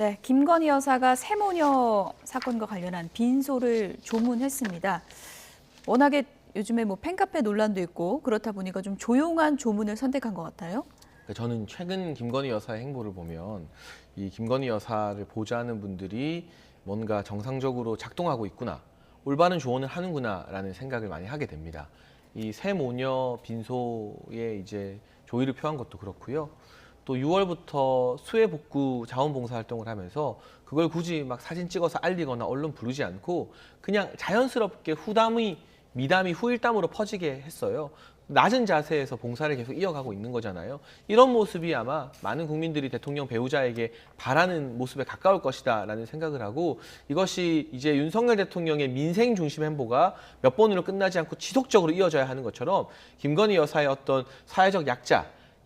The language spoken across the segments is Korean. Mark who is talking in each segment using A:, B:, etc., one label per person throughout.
A: 네, 김건희 여사가 세모녀 사건과 관련한 빈소를 조문했습니다. 워낙에 요즘에 뭐 팬카페 논란도 있고 그렇다 보니까 좀 조용한 조문을 선택한 것 같아요.
B: 저는 최근 김건희 여사의 행보를 보면 이 김건희 여사를 보좌하는 분들이 뭔가 정상적으로 작동하고 있구나, 올바른 조언을 하는구나라는 생각을 많이 하게 됩니다. 이 새 모녀 빈소에 이제 조의를 표한 것도 그렇고요. 또 6월부터 수해 복구 자원봉사 활동을 하면서 그걸 굳이 막 사진 찍어서 알리거나 언론 부르지 않고 그냥 자연스럽게 후담이 미담이 후일담으로 퍼지게 했어요. 낮은 자세에서 봉사를 계속 이어가고 있는 거잖아요. 이런 모습이 아마 많은 국민들이 대통령 배우자에게 바라는 모습에 가까울 것이다라는 생각을 하고, 이것이 이제 윤석열 대통령의 민생 중심 행보가 몇 번으로 끝나지 않고 지속적으로 이어져야 하는 것처럼 김건희 여사의 어떤 사회적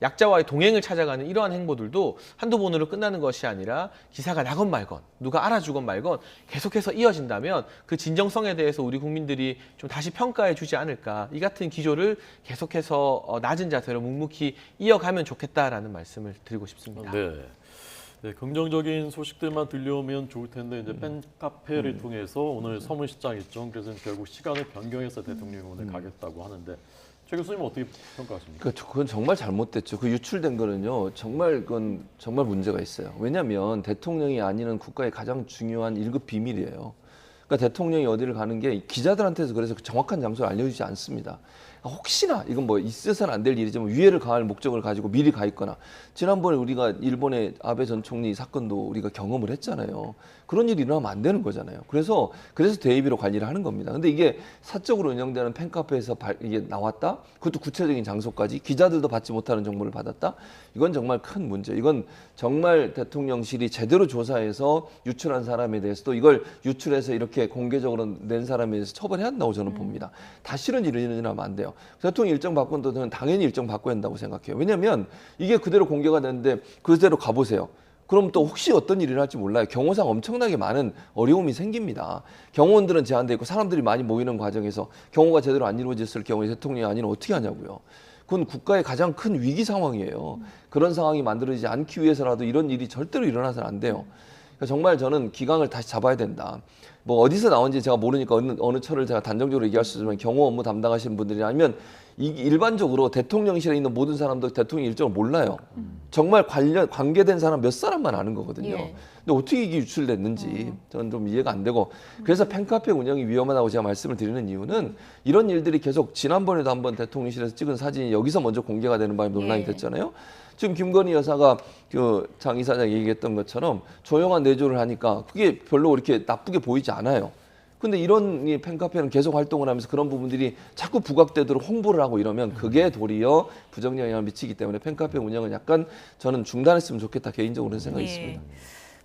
B: 약자와의 동행을 찾아가는 이러한 행보들도 한두 번으로 끝나는 것이 아니라 기사가 나건 말건 누가 알아주건 말건 계속해서 이어진다면 그 진정성에 대해서 우리 국민들이 좀 다시 평가해 주지 않을까. 이 같은 기조를 계속해서 낮은 자세로 묵묵히 이어가면 좋겠다라는 말씀을 드리고 싶습니다.
C: 네, 긍정적인 소식들만 들려오면 좋을 텐데 이제 팬카페를 통해서 오늘 서문시장 일정, 그래서 결국 시간을 변경해서 대통령이 오늘 가겠다고 하는데 최 교수님은 어떻게 평가하십니까?
D: 그건 정말 잘못됐죠. 그 유출된 거는요, 그건 정말 문제가 있어요. 왜냐하면 대통령이 아니는 국가의 가장 중요한 1급 비밀이에요. 그러니까 대통령이 어디를 가는 게 기자들한테서 그래서 정확한 장소를 알려주지 않습니다. 혹시나 이건 뭐 있어서는 안 될 일이지만 위해를 가할 목적을 가지고 미리 가 있거나, 지난번에 우리가 일본의 아베 전 총리 사건도 우리가 경험을 했잖아요. 그런 일이 일어나면 안 되는 거잖아요. 그래서 대의비로 관리를 하는 겁니다. 근데 이게 사적으로 운영되는 팬카페에서 이게 나왔다? 그것도 구체적인 장소까지 기자들도 받지 못하는 정보를 받았다? 이건 정말 큰 문제. 이건 정말 대통령실이 제대로 조사해서 유출한 사람에 대해서도 이걸 유출해서 이렇게 공개적으로 낸 사람에 대해서 처벌해야 한다고 저는 봅니다. 다시 이런 일이 일어나면 안 돼요. 대통령 일정 바꾼다, 저는 당연히 일정 바꿔야 한다고 생각해요. 왜냐하면 이게 그대로 공개가 됐는데 그대로 가보세요. 그럼 또 혹시 어떤 일이 일어날지 몰라요. 경호상 엄청나게 많은 어려움이 생깁니다. 경호원들은 제한돼 있고 사람들이 많이 모이는 과정에서 경호가 제대로 안 이루어졌을 경우에 대통령이 아니면 어떻게 하냐고요. 그건 국가의 가장 큰 위기 상황이에요. 그런 상황이 만들어지지 않기 위해서라도 이런 일이 절대로 일어나서는 안 돼요. 그러니까 정말 저는 기강을 다시 잡아야 된다. 뭐 어디서 나온지 제가 모르니까 어느 처를 제가 단정적으로 얘기할 수 있지만, 경호 업무 담당하시는 분들이 아니면 일반적으로 대통령실에 있는 모든 사람도 대통령 일정을 몰라요. 정말 관계된 사람 몇 사람만 아는 거거든요.
A: 예.
D: 근데 어떻게 이게 유출됐는지 저는 좀 이해가 안 되고, 그래서 팬카페 운영이 위험하다고 제가 말씀을 드리는 이유는 이런 일들이 계속, 지난번에도 한번 대통령실에서 찍은 사진이 여기서 먼저 공개가 되는 바람에 논란이 됐잖아요. 지금 김건희 여사가 그 장 이사장 얘기했던 것처럼 조용한 내조를 하니까 그게 별로 그렇게 나쁘게 보이지 않아요. 근데 이런 이 팬카페는 계속 활동을 하면서 그런 부분들이 자꾸 부각되도록 홍보를 하고 이러면 그게 도리어 부정 영향을 미치기 때문에 팬카페 운영은 약간 저는 중단했으면 좋겠다, 개인적으로는 생각이 있습니다.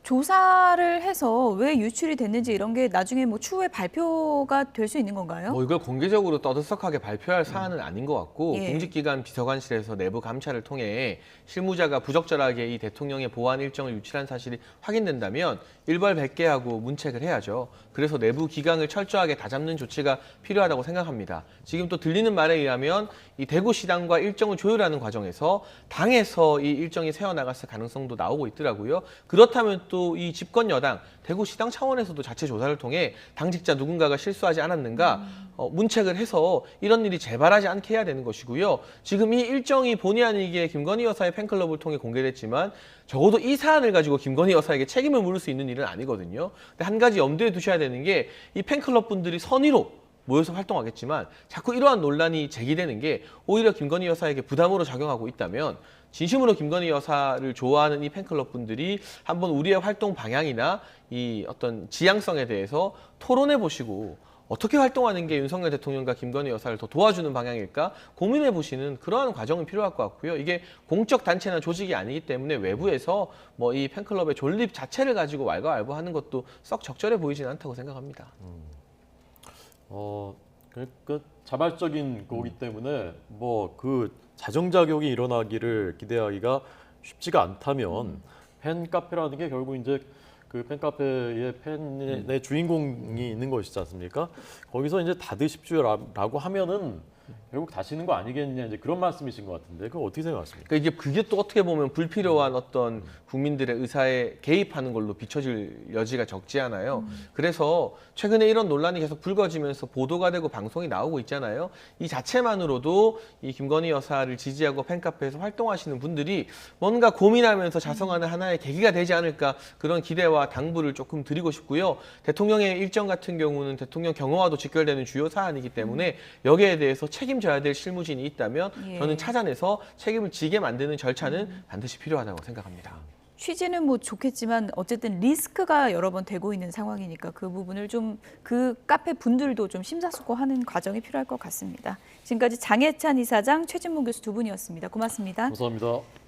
A: 조사를 해서 왜 유출이 됐는지 이런 게 나중에 뭐 추후에 발표가 될 수 있는 건가요?
B: 뭐 이걸 공개적으로 떠들썩하게 발표할 사안은 아닌 것 같고,
A: 예.
B: 공직기관 비서관실에서 내부 감찰을 통해 실무자가 부적절하게 이 대통령의 보안 일정을 유출한 사실이 확인된다면 일벌백계하고 문책을 해야죠. 그래서 내부 기강을 철저하게 다잡는 조치가 필요하다고 생각합니다. 지금 또 들리는 말에 의하면 이 대구시당과 일정을 조율하는 과정에서 당에서 이 일정이 새어나갔을 가능성도 나오고 있더라고요. 그렇다면 또 이 집권 여당 대구시당 차원에서도 자체 조사를 통해 당직자 누군가가 실수하지 않았는가 문책을 해서 이런 일이 재발하지 않게 해야 되는 것이고요. 지금 이 일정이 본의 아니게 김건희 여사의 팬클럽을 통해 공개됐지만 적어도 이 사안을 가지고 김건희 여사에게 책임을 물을 수 있는 일은 아니거든요. 근데 한 가지 염두에 두셔야 되는 게, 이 팬클럽 분들이 선의로 모여서 활동하겠지만 자꾸 이러한 논란이 제기되는 게 오히려 김건희 여사에게 부담으로 작용하고 있다면, 진심으로 김건희 여사를 좋아하는 이 팬클럽 분들이 한번 우리의 활동 방향이나 이 어떤 지향성에 대해서 토론해 보시고 어떻게 활동하는 게 윤석열 대통령과 김건희 여사를 더 도와주는 방향일까 고민해 보시는 그러한 과정은 필요할 것 같고요. 이게 공적 단체나 조직이 아니기 때문에 외부에서 뭐 이 팬클럽의 존립 자체를 가지고 왈가왈부하는 것도 썩 적절해 보이지는 않다고 생각합니다.
C: 그 자발적인 거기 때문에 뭐 그 자정작용이 일어나기를 기대하기가 쉽지가 않다면 팬카페라는 게 결국 이제 그 팬카페의 팬의 주인공이 있는 것이지 않습니까? 거기서 이제 닫으십시오라고 하면은 결국 다시는 거 아니겠냐 이제 그런 말씀이신 것 같은데 그거 어떻게 생각하십니까?
B: 그러니까 그게 또 어떻게 보면 불필요한 어떤 국민들의 의사에 개입하는 걸로 비춰질 여지가 적지 않아요. 그래서 최근에 이런 논란이 계속 불거지면서 보도가 되고 방송이 나오고 있잖아요. 이 자체만으로도 이 김건희 여사를 지지하고 팬카페에서 활동하시는 분들이 뭔가 고민하면서 자성하는 하나의 계기가 되지 않을까 그런 기대와 당부를 조금 드리고 싶고요. 대통령의 일정 같은 경우는 대통령 경호와도 직결되는 주요 사안이기 때문에 여기에 대해서 책임져야 될 실무진이 있다면
A: 예.
B: 저는 찾아내서 책임을 지게 만드는 절차는 반드시 필요하다고 생각합니다.
A: 취지는 뭐 좋겠지만 어쨌든 리스크가 여러 번 되고 있는 상황이니까 그 부분을 좀 그 카페 분들도 좀 심사숙고하는 과정이 필요할 것 같습니다. 지금까지 장혜찬 이사장, 최진문 교수 두 분이었습니다. 고맙습니다.
C: 감사합니다.